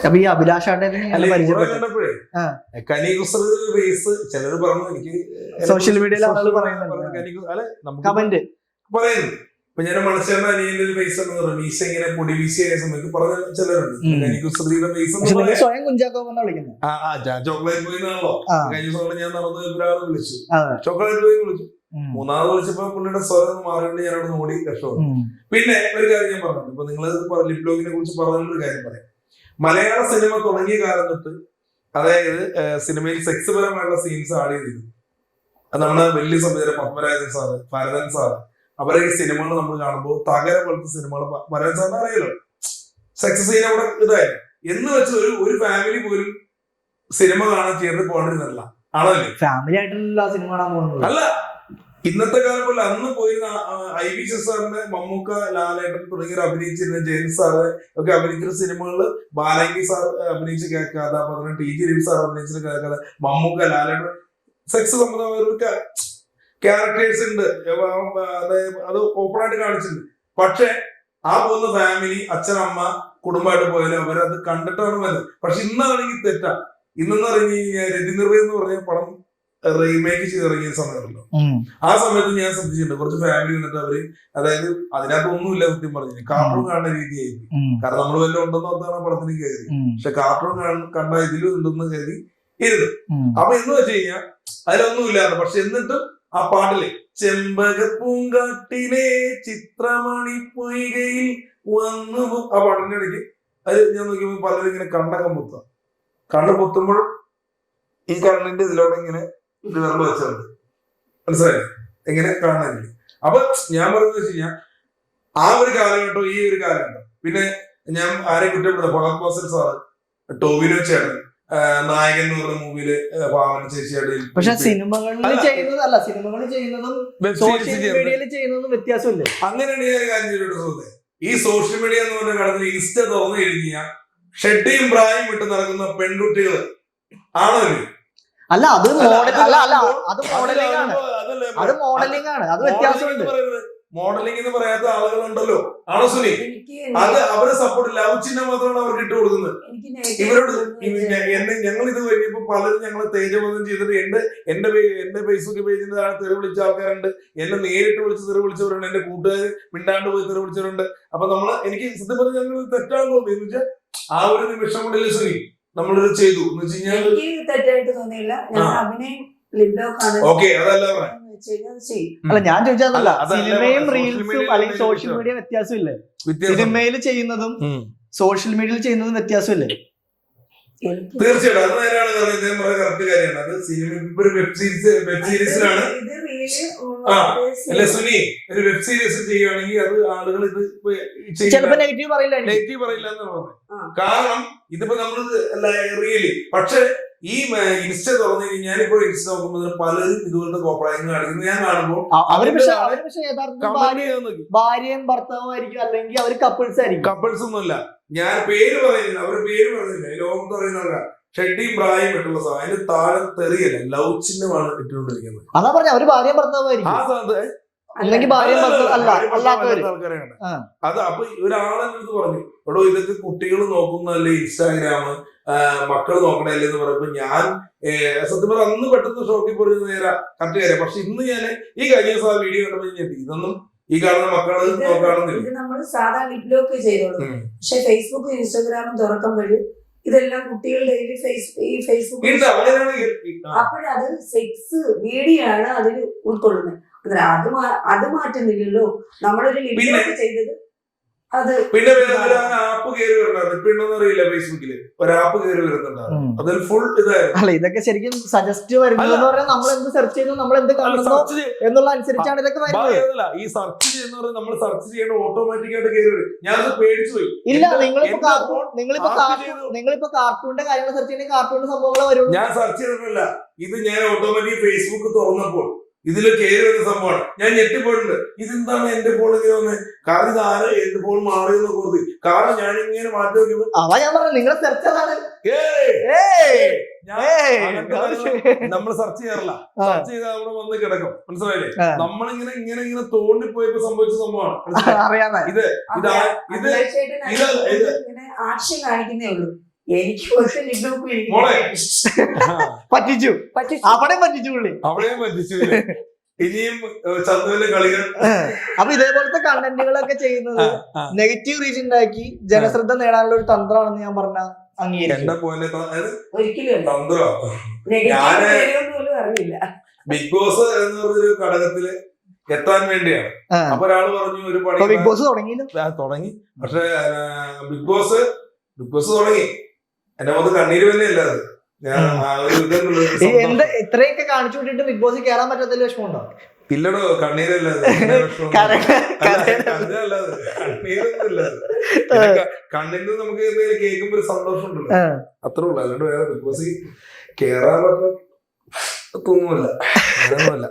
അപ്പൊ ഈ അഭിലാഷാട്ടെ കണ്ടപ്പോഴേ കനികുസൃതിയുടെ ബേസ് ചിലര് പറഞ്ഞു, എനിക്ക് സോഷ്യൽ മീഡിയയിൽ ആളുകൾ പറയുന്നുണ്ട്, കമന്റ് പറയുന്നു. ഇപ്പൊ ഞാൻ മത്സ്യന്റെ അനിയന്റെ ഒരു ബേസ് എന്ന് പറഞ്ഞു, മീശ ഇങ്ങനെ പൊടി വീശിയ സമയത്ത് പറഞ്ഞ ചിലരുണ്ട് കനികുസൃതിയുടെ ബേസ് സ്വയം കുഞ്ചാക്കോന്നാ വിളിക്കുന്നത്. ചോക്ലേറ്റ് ബോയ് എന്നാണല്ലോ. കഴിഞ്ഞ ദിവസം ഞാൻ നടന്ന് ഒരാൾ വിളിച്ചു, ചോക്ലേറ്റ് ബോയ് വിളിച്ചു. മൂന്നാമത് വിളിച്ചപ്പോ പുള്ളിയുടെ സ്വരം മാറിയിട്ട് ഞാൻ അവിടെ ഓടി രക്ഷപ്പെട്ടു. പിന്നെ ഒരു കാര്യം ഞാൻ പറഞ്ഞു, ഇപ്പൊ നിങ്ങൾ ലിപ് ലോക്കിനെ കുറിച്ച് പറഞ്ഞൊരു കാര്യം പറയാം. മലയാള സിനിമ തുടങ്ങിയ കാലം തൊട്ട്, അതായത് സിനിമയിൽ സെക്സ് പരമായിട്ടുള്ള സീൻസ് ആഡ് ചെയ്തിരുന്നു. അത് നമ്മുടെ വലിയ സംവിധാനം പത്മരാജൻ സാറ്, ഭരതൻ സാറ്, അവരെ ഈ സിനിമകൾ നമ്മൾ കാണുമ്പോൾ തകര പോലത്തെ സിനിമകൾ, ഭരതൻ സാറിന് അറിയാലോ സെക്സ് സീൻ അവിടെ ഇതായിരുന്നു എന്ന് വെച്ച് ഒരു ഫാമിലി പോലും സിനിമ കാണാൻ തിയേറ്ററിൽ പോകേണ്ടിരുന്നില്ല. ആണല്ലേ ഫാമിലി ആയിട്ടുള്ള സിനിമ കാണാൻ പോകുന്നത് അല്ല. ഇന്നത്തെ കാലം പോലെ അന്ന് പോയിരുന്ന IB സാറിന്റെ, മമ്മൂക്ക, ലാലേട്ടൻ തുടങ്ങിയവർ അഭിനയിച്ചിരുന്ന, ജെയിംസ് സാറ് ഒക്കെ അഭിനയിച്ചിരുന്ന സിനിമകളില് ബാലങ്കി സാർ അഭിനയിച്ച് കേൾക്കാതെ, TG രവി സാർ അഭിനയിച്ചിട്ട് കേൾക്കാതെ, മമ്മൂക്ക, ലാലേട്ടൻ സെക്സ് സംബന്ധമായ ക്യാരക്ടേഴ്സ് ഉണ്ട്, അത് ഓപ്പൺ ആയിട്ട് കാണിച്ചിട്ടുണ്ട്. പക്ഷെ ആ പോകുന്ന ഫാമിലി, അച്ഛൻ, അമ്മ, കുടുംബമായിട്ട് പോയാലും അവരത് കണ്ടിട്ടാണ് വരുന്നത്. പക്ഷെ ഇന്നാണെങ്കിൽ തെറ്റാ. ഇന്നെന്ന് പറഞ്ഞു കഴിഞ്ഞാൽ രതിനിർവ്വ എന്ന് പറഞ്ഞ പടം റീമേക്ക് ചെയ്തിറങ്ങിയ സമയമുണ്ടല്ലോ, ആ സമയത്ത് ഞാൻ ശ്രദ്ധിച്ചിട്ടുണ്ട് കുറച്ച് ഫാമിലി വന്നിട്ട് അവര്, അതായത് അതിനകത്ത് ഒന്നുമില്ല സത്യം പറഞ്ഞു, കാർട്ടൂൺ കാണുന്ന രീതിയായിരുന്നു. കാരണം നമ്മൾ വല്ലതും ഉണ്ടെന്ന് ഓർത്താണ് പടത്തിന് കയറി. പക്ഷെ കാർട്ടൂൺ കണ്ട ഇതിലും ഉണ്ടെന്ന് കരുതി ഇരുന്നു. അപ്പൊ എന്ന് വെച്ച് കഴിഞ്ഞാൽ അതിലൊന്നുമില്ലായിരുന്നു. പക്ഷെ എന്നിട്ടും ആ പാട്ടില് ചെമ്പകപ്പൂങ്കാട്ടിലെ ചിത്രമണി പൊയ്കയിൽ വന്നു, ആ പാട്ടിന്റെ ഇടയ്ക്ക് അത് ഞാൻ നോക്കിയപ്പോൾ പലരും ഇങ്ങനെ കണ്ണ് പൊത്തുമ്പോഴും ഈ കണ്ണിന്റെ ഇതിലൂടെ ഇങ്ങനെ ഇത് വെള്ളം വെച്ചുണ്ട്, മനസ്സിലായി എങ്ങനെ കാണാനില്ല. അപ്പൊ ഞാൻ പറയുന്നത് വെച്ച് കഴിഞ്ഞാൽ ആ ഒരു കാലഘട്ടം, ഈ ഒരു കാലഘട്ടം. പിന്നെ ഞാൻ ആരെയും കുറ്റപ്പെടുത്ത, ഫഹദ് ഫാസിൽ സാറ്, ടോവിനോ ചേട്ടൻ, നായകൻ എന്ന് പറഞ്ഞ മൂവിയില് ഭാവന ചേച്ചിയുടെ. പക്ഷെ സിനിമകളിൽ ചെയ്യുന്നതല്ല, സിനിമകളിൽ ചെയ്യുന്നതും സോഷ്യൽ മീഡിയയിൽ ചെയ്യുന്നതും വ്യത്യാസമില്ല. അങ്ങനെയാണ് ഞാൻ കാര്യം ചെയ്തിട്ട്, ഈ സോഷ്യൽ മീഡിയ എന്ന് പറഞ്ഞ കടന്ന് ഇൻസ്റ്റ തുറന്നു കഴിഞ്ഞാൽ ഷെഡിയും പ്രായം വിട്ട് നടക്കുന്ന പെൺകുട്ടികൾ ആണല്ലോ. അല്ല അത് മോഡലിംഗ് ആണ്, അത് വ്യത്യാസമുണ്ട്. മോഡലിംഗ് എന്ന് പറയാത്ത ആളുകളുണ്ടല്ലോ, ആണോ സുനി? അത് അവരെ സപ്പോർട്ട് ലവ് ചിഹ്നം മാത്രമാണ് അവർക്ക് ഇട്ട് കൊടുക്കുന്നത്. ഇവരോട് ഞങ്ങൾ ഇത് കഴിഞ്ഞപ്പോ പലരും ഞങ്ങളെ തേജബോധം ചെയ്തിട്ട് എന്റെ ഫേസ്ബുക്ക് പേജിന്റെ താഴെ തെറി വിളിച്ച ആൾക്കാരുണ്ട്, എന്നെ നേരിട്ട് വിളിച്ച് തെറി വിളിച്ചവരുണ്ട്, എന്റെ കൂട്ടുകാർ മിണ്ടാണ്ട് പോയി തെറി വിളിച്ചവരുണ്ട്. അപ്പൊ എനിക്ക് സത്യം പറഞ്ഞാൽ ഞങ്ങൾ തെറ്റാണെന്ന് തോന്നി. എന്ന് വെച്ചാൽ ആ ഒരു നിമിഷം കൊണ്ടല്ലേ സുനി നമ്മളിത് ചെയ്തു എന്ന് വെച്ച് കഴിഞ്ഞാൽ തെറ്റായിട്ട് തോന്നിയില്ല. ഓക്കെ, അതല്ല അല്ല ഞാൻ ചോദിച്ചതല്ല, സിനിമയും റീൽസും അല്ലെങ്കിൽ സോഷ്യൽ മീഡിയ വ്യത്യാസമില്ലേ? സിനിമയിൽ ചെയ്യുന്നതും സോഷ്യൽ മീഡിയയിൽ ചെയ്യുന്നതും വ്യത്യാസമില്ലേ? തീർച്ചയായിട്ടും അത് നേരാണ്. കറക്റ്റ് കാര്യമാണ്. അത് സിനിമ ഒരു വെബ് സീരീസിലാണ്. അല്ല സുനി, ഒരു വെബ് സീരീസ് ചെയ്യുകയാണെങ്കിൽ അത് ആളുകൾ ഇത് ചിലപ്പോ നെഗറ്റീവ് പറയില്ല എന്നാണ് പറഞ്ഞത്. കാരണം ഇതിപ്പോ നമ്മൾ റിയലി, പക്ഷെ ഈ ഇൻസ്റ്റ തുറന്നു കഴിഞ്ഞാൽ ഞാനിപ്പോ ഇൻസ്റ്റ നോക്കുമ്പോൾ പലരും ഇതുപോലത്തെ കോപ്രായങ്ങൾ കാണിക്കുന്നത് ഞാൻ കാണുമ്പോൾ ഭാര്യയും ഭർത്താവുമായിരിക്കും, അല്ലെങ്കിൽ അവർ കപ്പിൾസ് ആയിരിക്കും. കപ്പിൾസ് ഒന്നുമില്ല, ഞാൻ പേര് പറയുന്നില്ല, അവരുടെ പേര് പറയുന്നില്ല. ലോകം പറയുന്നവരാ ഷെഡിയും പ്രായം ഇട്ടുള്ള സാധനം, അതിന്റെ താഴെ തെറിയല്ല, ലവ് ചിഹ്നമാണ് ഇട്ടുകൊണ്ടിരിക്കുന്നത്. അതാ പറഞ്ഞ അവര് ഭാര്യയും ഭർത്താവുമായിരിക്കും, അല്ലെങ്കിൽ ഭാര്യയും ആൾക്കാരാണ്. അത് അപ്പൊ ഒരാളെടുത്ത് പറഞ്ഞു, എടോ ഇതൊക്കെ കുട്ടികൾ നോക്കുന്നതല്ലേ ഇൻസ്റ്റാഗ്രാം, മക്കൾ നോക്കണല്ലേ എന്ന് പറയുമ്പോ ഞാൻ സത്യം പറഞ്ഞ അന്ന് പെട്ടെന്ന് ഷോക്കിൽ പോയി നേരെ കറക്റ്റ് കാര്യം. പക്ഷെ ഇന്ന് ഞാൻ ഈ കഴിഞ്ഞ ദിവസം ആ വീഡിയോ കണ്ടപ്പോൾ ഞെട്ടി, ഇതൊന്നും ഈ കാണുന്ന മക്കള് നോക്കാണെന്നില്ല. നമ്മൾ സാധാരണ ലിപ് ലോക്ക് ചെയ്തോളൂ. പക്ഷെ ഫേസ്ബുക്കും ഇൻസ്റ്റാഗ്രാമും തുറക്കുമ്പോഴ് ഇതെല്ലാം കുട്ടികൾ ഡെയിലി ഫേസ്ബുക്ക് അപ്പോഴത് സെക്സ് വീഡിയോ ആണ് അതിൽ ഉൾക്കൊള്ളുന്നത്. അത് മാറ്റുന്നില്ലല്ലോ. നമ്മളൊരു ലിപ് ലോക്ക് ചെയ്തത് അത് പിന്നെ ആപ്പ് കയറി വരുന്നുണ്ട്. പിന്നൊന്നും അറിയില്ല, ഫേസ്ബുക്കില് ഒരു ആപ്പ് കയറി വരുന്നുണ്ടാവും, അതിൽ ഫുൾ ഇതായിരുന്നു. അല്ല ഇതൊക്കെ ശരിക്കും സജസ്റ്റ് വരുന്നത് പറഞ്ഞാൽ നമ്മൾ എന്ത് സെർച്ച് ചെയ്യുന്നു, നമ്മൾ എന്ത് കാണുന്നു എന്നുള്ള അനുസരിച്ചാണ് ഇതൊക്കെ വരുന്നത്. ഈ സെർച്ച് ചെയ്യുന്ന പറഞ്ഞാൽ നമ്മൾ സെർച്ച് ചെയ്യേണ്ട ഓട്ടോമാറ്റിക് ആയിട്ട് കയറി വരും. ഞാനത് പേടിച്ചു പോയി. ഇല്ല, നിങ്ങളിപ്പോ കാർട്ടൂണിന്റെ കാര്യങ്ങൾ സെർച്ച് ചെയ്യുന്ന കാർട്ടൂണിന്റെ സംഭവങ്ങൾ വരും. ഞാൻ സെർച്ച് ചെയ്തിട്ടില്ല, ഇത് ഞാൻ ഓട്ടോമാറ്റിക് ഫേസ്ബുക്ക് തുറന്നപ്പോൾ ഇതിൽ കയറി വരുന്ന സംഭവമാണ്. ഞാൻ ഞെട്ടിപ്പോയിട്ടുണ്ട്, ഇതെന്താണ് എന്റെ ഫോൺ ഇങ്ങനെ വന്നത്? കാരണം ഇത് ആര് എന്റെ ഫോൺ മാറിയെന്ന് കൊടുത്ത്, കാരണം ഞാൻ ഇങ്ങനെ മാറ്റി നോക്കിയപ്പോൾ ഞാൻ പറഞ്ഞു നിങ്ങൾ സെർച്ച് നമ്മൾ സെർച്ച് ചെയ്യാറില്ല, സെർച്ച് ചെയ്താൽ അവിടെ വന്ന് കിടക്കും, മനസ്സിലായില്ലേ? നമ്മളിങ്ങനെ ഇങ്ങനെ ഇങ്ങനെ തോണ്ടിപ്പോയപ്പോ സംഭവിച്ച സംഭവമാണ്. ഇത് ആക്ഷൻ കാണിക്കുന്നേ ഉള്ളൂ. എനിക്ക് പക്ഷെ ലിബോക്ക് എനിക്ക് മോളെ. പറ്റിച്ചു, പറ്റിച്ചു. അവിടെ പറ്റിച്ചു പുള്ളി. അവിടെയും പറ്റിച്ചില്ലേ? ഇനിയും ചന്തുവിന്റെ കളികൾ. അപ്പൊ ഇതേപോലത്തെ കണ്ടന്റുകളൊക്കെ ചെയ്യുന്നത് നെഗറ്റീവ് റീച്ച് ഉണ്ടാക്കി ജനശ്രദ്ധ നേടാനുള്ള ഒരു തന്ത്രമാണെന്ന് ഞാൻ പറഞ്ഞ അംഗീകരിക്കും. എന്റെ പോലെ ഒരിക്കലും തന്ത്രോ നെഗറ്റീവ് പോലും അറിയില്ല. ബിഗ് ബോസ് എന്ന് പറഞ്ഞൊരു ഘടകത്തില് എത്താൻ വേണ്ടിയാണ്. അപ്പൊ ഒരാള് പറഞ്ഞു ഒരു പണി ബിഗ് ബോസ് തുടങ്ങിയില്ല, തുടങ്ങി. പക്ഷെ ബിഗ് ബോസ് തുടങ്ങി എന്റെ മുഖത്ത് കണ്ണീര് തന്നെയല്ല അത്. ഞാൻ എന്താ ഇത്രയൊക്കെ കാണിച്ചു വിട്ടിട്ട് ബിഗ് ബോസിൽ കയറാൻ പറ്റാത്ത വിഷമമുണ്ടോ? ഇല്ലടോ, കണ്ണീരല്ല കണ്ണിന് നമുക്ക് എന്തെങ്കിലും കേൾക്കുമ്പോ ഒരു സന്തോഷം ഉണ്ടല്ലോ, അത്രേ ഉള്ളു. അല്ലാണ്ട് വേറെ ബിഗ് ബോസിൽ കേറാൻ പറ്റുന്ന തോന്നുന്നില്ല.